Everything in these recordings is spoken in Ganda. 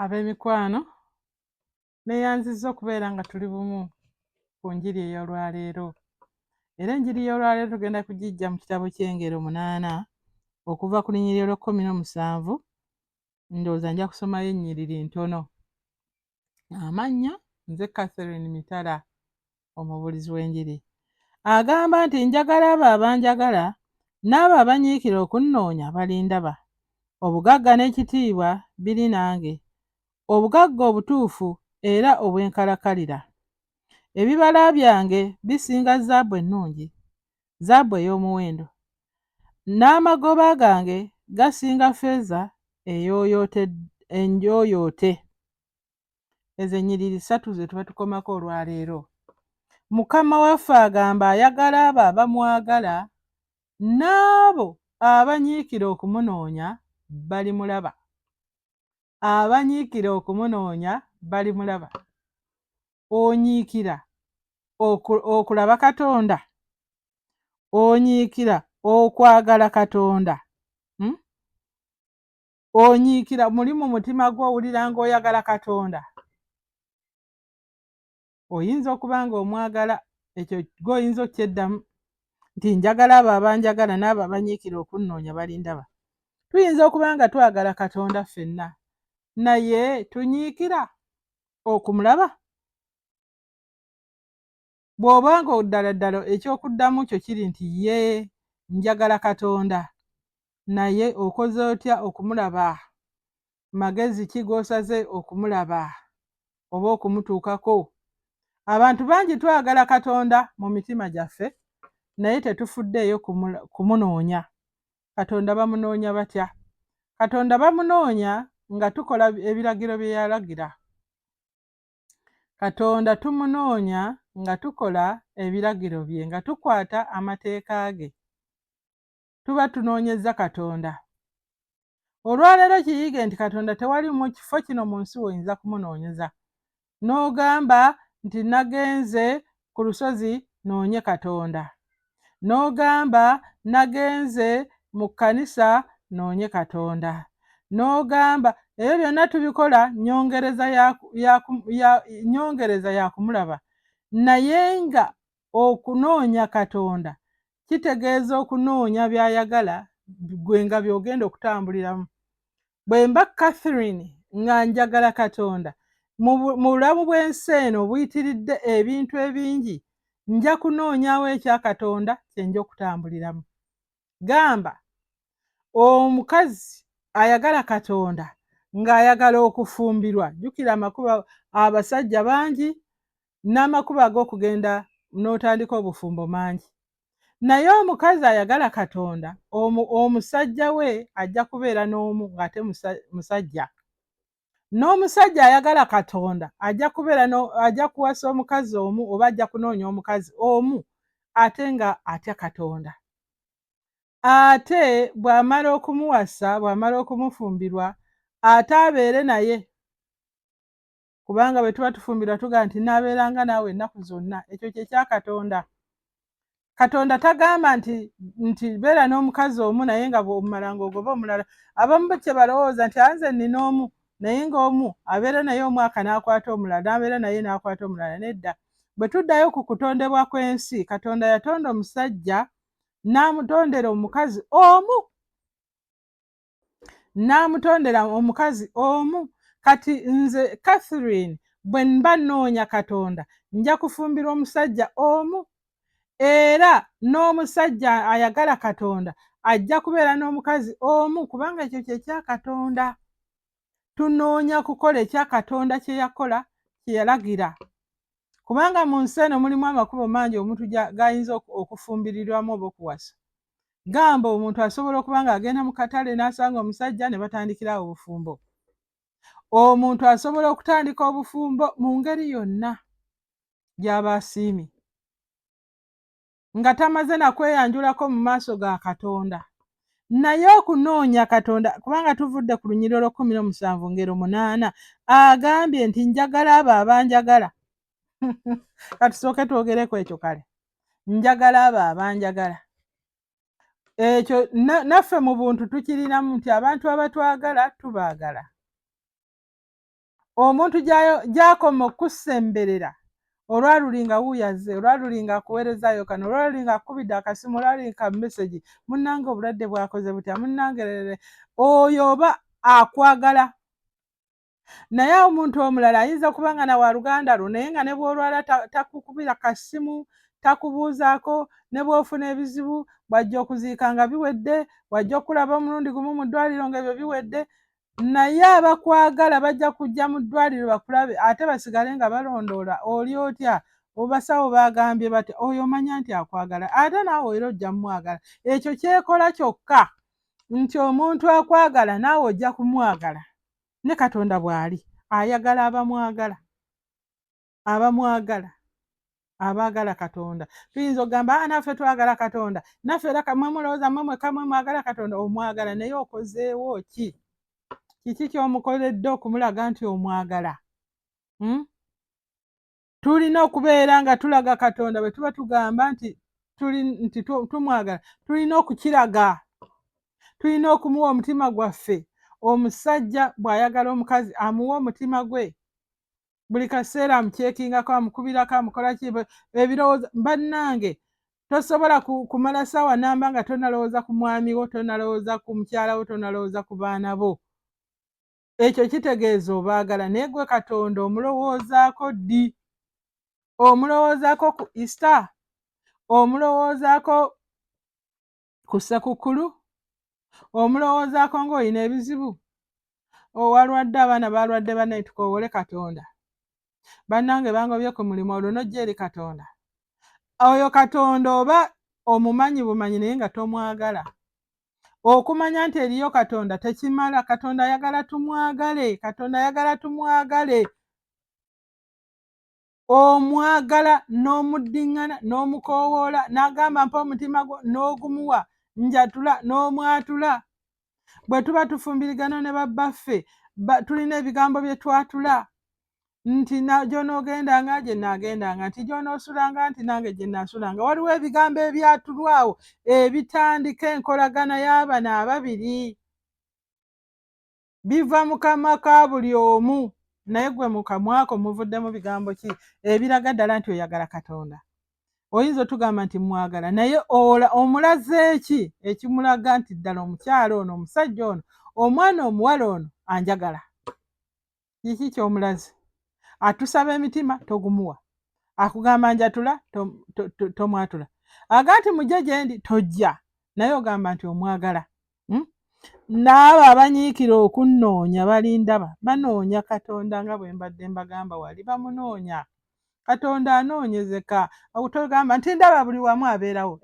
Ab'emikwano neeyanzizza okubeera nga tuli bumu ku njiri ey'olwaleero. Era enjiri y'olwaleero tugenda kugiggya mu kitabo ky'Engero 8 okuva ku linnyiriro 17. Ndowooza nja kusomayo ennyiriri ntono. Amannya nze Catherine Mitala, omubuulizi w'enjiri. Agamba nti njagala abo abanjagala, n'abo abanyiikira okunnoonya balindaba. Obugagga n'ekitiibwa biri nange, obugagga obutuufu era obw'enkalakalira. Ebibala byange bisinga zaabu ennungi, zaabu ey'omuwendo, n'amagoba gange gasinga ffeeza enjooyoote. Ezo ennyiriri 3 ze tuba tukomako olwaleero. Mukama waffe agamba ayagala abo abamwagala, n'abo abanyiikira okumunoonya balimulaba. Abanyiikira okumunoonya balimulaba. Onyiikira okulaba Katonda? Onyiikira okwagala Katonda? Onyiikira muli mu mutima gwo owulira ng'oyagala Katonda? Oyinza okuba nga omwagala, ekyo gw'oyinza okyeddamu nti njagala abo abanjagala n'abo abanyiikira okunnoonya balindaba. Tuyinza okuba nga twagala Katonda ffenna, naye tunyiikira okumulaba? Bw'oba nga ddala ekyokuddamu kyo kiri nti njagala Katonda, naye okoze otya okumulaba? Magezi ki g'osaze okumulaba oba okumutuukako? Abantu bangi twagala Katonda mu mitima gyaffe, naye tetufuddeeyo kumunoonya. Katonda bamunoonya batya? Katonda bamunoonya nga tukola ebiragiro bye yalagira. Katonda tumunoonya nga tukola ebiragiro bye, nga tukwata amateeka ge. Tuba tunoonyezza Katonda. Olwaleero kiyige nti Katonda tewali mu kifo kino mu nsi w'oyinza kumunoonyeza n'ogamba nti nagenze ku lusozi noonye Katonda, n'ogamba nagenze mu kkanisa noonye Katonda, n'ogamba ebyo byonna tubikola nnyongereza ya kumulaba. Naye nga okunoonya Katonda kitegeeza okunoonya by'ayagala, gwe nga by'ogenda okutambuliramu. Bwe mba Catherine nga njagala Katonda, mu bulamu bw'ensi eno buyitiridde ebintu ebingi, nja kunoonyawo ekya Katonda kye nja okutambuliramu. Gamba omukazi ayagala Katonda ng'ayagala okufumbirwa. Jjukira amakubo abasajja bangi n'amakubo ag'okugenda n'otandika obufumbo mangi. Naye omukazi ayagala Katonda, omusajja we ajja kubeera n'omu ng'ate musajja. N'omusajja ayagala Katonda ajja kuwasa omukazi omu oba ajja kunoonya omukazi omu ate nga atya Katonda. Ate bw'amala okumuwasa, bw'amala okumufumbirwa, ate abeere naye. Kubanga bwe tuba tufumbirwa tugaa nti naabeeranga naawe ennaku zonna. Ekyo kye kya Katonda. Katonda tagamba nti beera n'omukazi omu naye nga bw'omumala ng'ogoba omulala. Abamu kye balowooza nti nze nnina omu naye ng'omu abeera naye omwaka n'akwata omulala, n'abeera naye n'akwata omulala. Nedda. Bwe tuddayo ku kutondebwa kw'ensi, Katonda yatonda omusajja n'amutondera omukazi omu. N'amutondera omukazi omu. Kati nze Catherine bwe mba nnoonya Katonda nja kufumbirwa omusajja omu. Era n'omusajja ayagala Katonda ajja kubeera n'omukazi omu, kubanga ekyo kye kya Katonda. Tunoonya kukola ekya Katonda kye yakola, kye yalagira. Kubanga mu nsi eno mulimu amakubo mangi omuntu g'ayinza okufumbirirwamu oba okuwasa. Gamba omuntu asobola okuba ng'agenda mu katale n'asanga omusajja ne batandikirawo obufumbo. Omuntu asobola okutandika obufumbo mu ngeri yonna gy'aba asiimye, nga tamaze na kweyanjulako mu maaso ga Katonda. Naye okunoonya Katonda, kubanga tuvudde ku lunyiriro 17 Ngero 8, agambye nti njagala abo abanjagala. Katusooke twogereko ekyo kale. Njagala abo abanjagala. Ekyo naffe mu buntu tukirinamu nti abantu abatwagala tubaagala. omuntu gy'akoma okusemberera olwaluli nga wuuyaze, olwaluli nga akuweerezaayo kano, olwaluli nga akubidde akasimu, olwaluli ka mesegi, munnange obulwadde bwakoze butya, munnange oyo oba akwagala. Naye omuntu omulala ayinza okuba nga nawa luganda lwo, naye nga ne bw'olwala takukubira kasimu, takubuuzaako, ne bw'ofuna ebizibu, bw'ajja okuziika nga biwedde, bw'ajja okulaba omulundi gumu mu ddwaliro ng'ebyo biwedde. Naye abakwagala bajja kujja mu ddwaliro bakulabe ate basigale nga balondoola, oli otya, basawo bagambye bati, oyo omanya nti akwagala, ate naawe era ojja mumwagala. Ekyo kyekola kyokka nti omuntu akwagala naawe ojja kumwagala. Ne Katonda bw'ali ayagala abamwagala, abaagala Katonda. Tuyinza okugamba naffe twagala Katonda, naffe era kamwe mulowooza mmwe kamwe mwagala Katonda. Omwagala naye okozeewo ki? Kiki ky'omukoledde okumulaga nti omwagala? Tulina okubeera nga tulaga Katonda bwe tuba tugamba nti tumwagala, tulina okukiraga, tulina okumuwa omutima gwaffe. Omusajja bw'ayagala omukazi amuwa omutima gwe, buli kaseera amukyekingako, amukubirako, amukolaki ebirowoozo. Bannange, tosobola kumala ssaawa namba nga tonalowooza ku mwami wo, tonalowooza ku mukyala wo, tonalowooza ku baana bo. Ekyo kitegeeza obaagala. Naye gwe Katonda omulowoozaako ddi? Omulowoozaako ku Easter? Omulowoozaako ku Ssekukkulu? Omulowoozaako ng'olina ebizibu? Owalwadde abaana balwadde bannaye tukoowole Katonda. Bannange bangobye ku mulimu olwo n'ojja eri Katonda. Oyo Katonda oba omumanyi bumanyi naye nga tomwagala. Okumanya nti eriyo Katonda tekimala. Katonda ayagala tumwagale. Katonda ayagala tumwagale. Omwagala n'omuddiŋŋana n'omukoowoola n'agamba mpa omutima gwo n'ogumuwa, njatula n'omwatula. Bwe tuba tufumbirigana ne babbaffe tulina ebigambo bye twatula nti gy'onoogendanga gye nnaagendanga, nti gy'onoosulanga nti nange gye nnaasulanga. Waliwo ebigambo ebyatulwawo ebitandika enkolagana y'abano ababiri. Biva mu kamwa ka buli omu. Naye gwe mu kamwako muvuddemu bigambo ki ebiraga ddala nti oyagala Katonda? Oyinza otugamba nti mwagala, naye omulaze ki ekimulaga nti ddala omukyala ono, omusajja ono, omwana omuwala ono anjagala? Kiki ky'omulaze? Atusaba emitima togumuwa, akugamba njatula tomwatula, aga nti mujje gye ndi tojja, naye ogamba nti omwagala. N'abo abanyiikira okunnoonya balindaba, banoonya Katonda nga bwe mbadde mbagamba wali, bamunoonya. Katonda anoonyezeka. Togamba nti ndaba buli wamu abeerawo.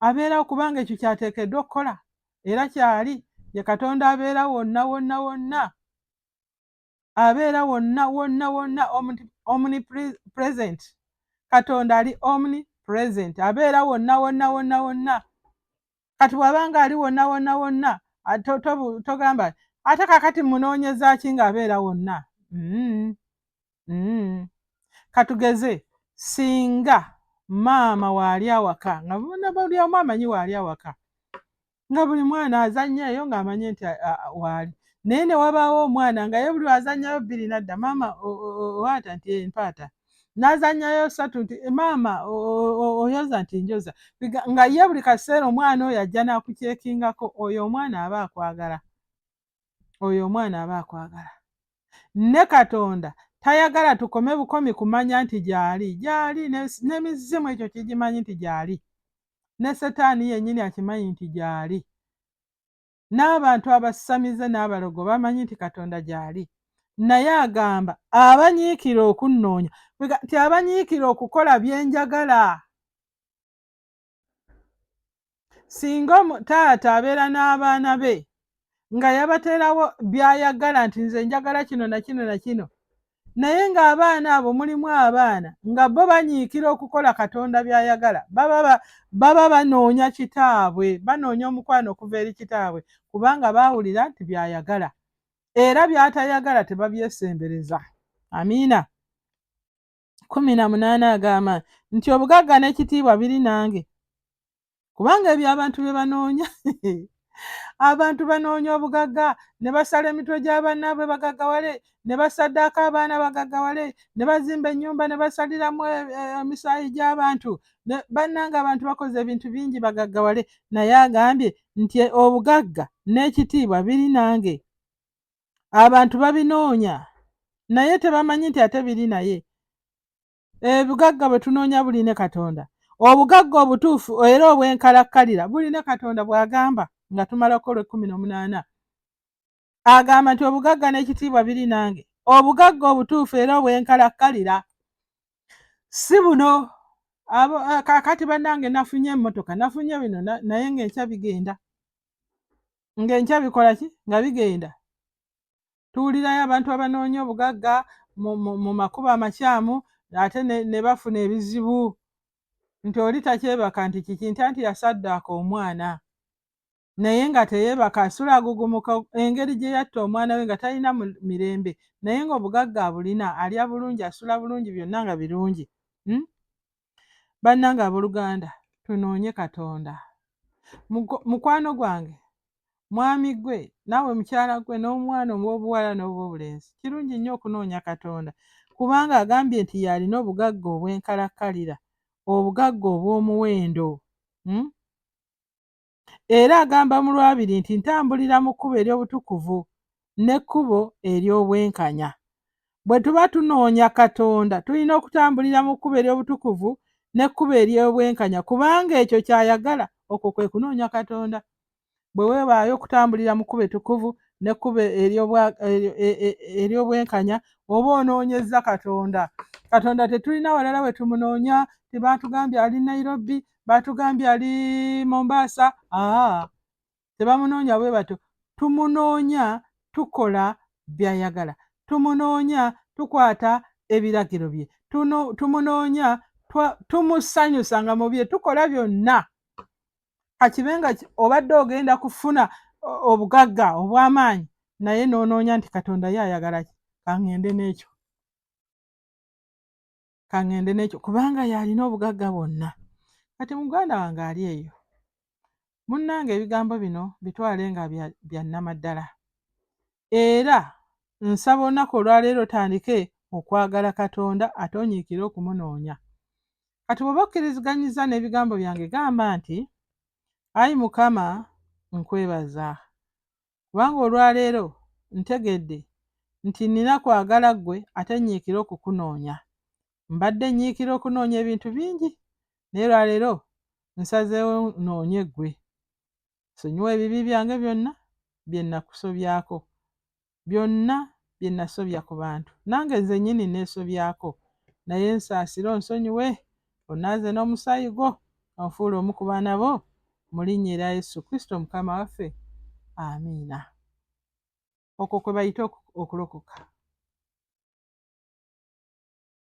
Abeerawo kubanga ekyo kyateekeddwa okukola era kyali. Ye Katonda abeera wonna wonna wonna, abeera wonna wonna wonna, omnipresent. Katonda ali omnipresent, abeera wonna wonna wonna wonna. Kati bw'abanga ali wonna wonna wonna, togamba ate kakati munoonyeza ki ng'abeera wonna? Katugeze, singa maama waali awaka nga buli omu amanyi waali awaka, nga buli mwana azannyayo ng'amanye nti waali, naye ne wabaawo omwana nga ye buli azannyayo 2 nadda, maama owaata nti empaata, n'azannyayo 3 nti maama oyoza nti njoza, nga ye buli kaseera omwana oyo ajja n'akukyekingako. Oyo omwana aba akwagala. Oyo omwana aba akwagala. Ne Katonda tayagala tukome bukomi kumanya nti gyali n'emizimu ekyo kigimanyi nti gyali, ne Setaani yennyini akimanyi nti gyali, n'abantu abasamize n'abalogo bamanyi nti Katonda gyali. Naye agamba abanyiikira okunnoonya, nti abanyiikira okukola bye njagala. Singa taata abeera n'abaana be nga yabateerawo by'ayagala nti nze njagala kino na kino na kino, naye ng'abaana abo mulimu abaana nga bo banyiikira okukola Katonda by'ayagala, baba banoonya kitaabwe, banoonya omukwano okuva eri kitaabwe, kubanga baawulira nti by'ayagala, era by'atayagala tebabyesembereza. Amiina. 18 agamba nti obugagga n'ekitiibwa biri nange, kubanga ebyo abantu bye banoonya abantu banoonya obugagga ne basala emitwe gy'abannaabwe bagaggawale, ne basaddaaka abaana bagaggawale, ne bazimba ennyumba ne basaliramu emisaayi gy'abantu. Bannanga abantu bakoze ebintu bingi bagaggawale, naye agambye nti obugagga n'ekitiibwa biri nange. Abantu babinoonya naye tebamanyi nti ate biri naye. Ebugagga bwe tunoonya buli ne Katonda. Obugagga obutuufu era obw'enkalakkalira buli ne Katonda bw'agamba nga tumalako Lw'ekumi agamba nti obugagga n'ekitiibwa biri nange. Obugagga obutuufu era obw'enkalakkalira si buno. Kakati bannange nafunye emmotoka, nafunye bino naye ng'enkya bigenda. Ng'enkya bikola ki? Nga bigenda. Tuwulirayo abantu abanoonya obugagga mu makubo amakyamu ate ne bafuna ebizibu. Nti oli takyebaka nti kiki nti yasaddaaka omwana. Naye nga teyeebaka asula agugumuka engeri gye yatta omwana we nga talina mirembe. Naye ng'obugagga abulina, alya bulungi, asula bulungi, byonna nga birungi. Bannange abooluganda, tunoonye Katonda. Mukwano gwange, mwami gwe, naawe mukyala gwe, n'omwana ow'obuwala n'obw'obulenzi, kirungi nnyo okunoonya Katonda kubanga agambye nti y'alina obugagga obw'enkalakkalira, obugagga obw'omuwendo. Era agamba mu Lwabiri nti ntambulira mu kkubo ery'obutukuvu n'ekkubo ery'obwenkanya. Bwe tuba tunoonya Katonda tulina okutambulira mu kkubo ery'obutukuvu n'ekkubo ery'obwenkanya kubanga ekyo ky'ayagala. Okwo kwe kunoonya Katonda. Bwe weewaayo okutambulira mu kkubo ettukuvu n'ekkubo ery'obwenkanya oba onoonyezza Katonda. Katonda tetulina walala we tumunoonya. Tebatugambye ali Nairobi, batugambye ali Mombasa. Tebamunoonya bwe batyo. Tumunoonya tukola by'ayagala. Tumunoonya tukwata ebiragiro bye. Tumunoonya tumusanyusa nga mu bye tukola byonna. Kakibenga obadde ogenda kufuna obugagga obw'amaanyi naye n'onoonya nti Katonda ye ayagala ki? Kaŋŋende n'ekyo kubanga y'alina obugagga bwonna. Kati muganda wange ali eyo, munnange ebigambo bino bitwale nga bya nnamaddala. Era nsaba olunaku olwaleero otandike okwagala Katonda ate onyiikire okumunoonya. Kati bw'oba okkiriziganyiza n'ebigambo byange gamba nti ayi Mukama nkwebaza kubanga olwaleero ntegedde nti nina kwagala ggwe ate nyiikire okukunoonya. Mbadde nyiikira okunoonya ebintu bingi naye olwaleero nsazeewo noonye ggwe. Sonyiwa ebibi byange byonna bye nakusobyako, byonna bye nasobya ku bantu, nange nzennyini neesobyako, naye nsaasire onsonyiwe, onaaze n'omusaayi gwo onfuule omu ku baana bo mu linnya erya Yesu Kristo Mukama waffe. Amiina. Okwo kwe bayita okulokoka.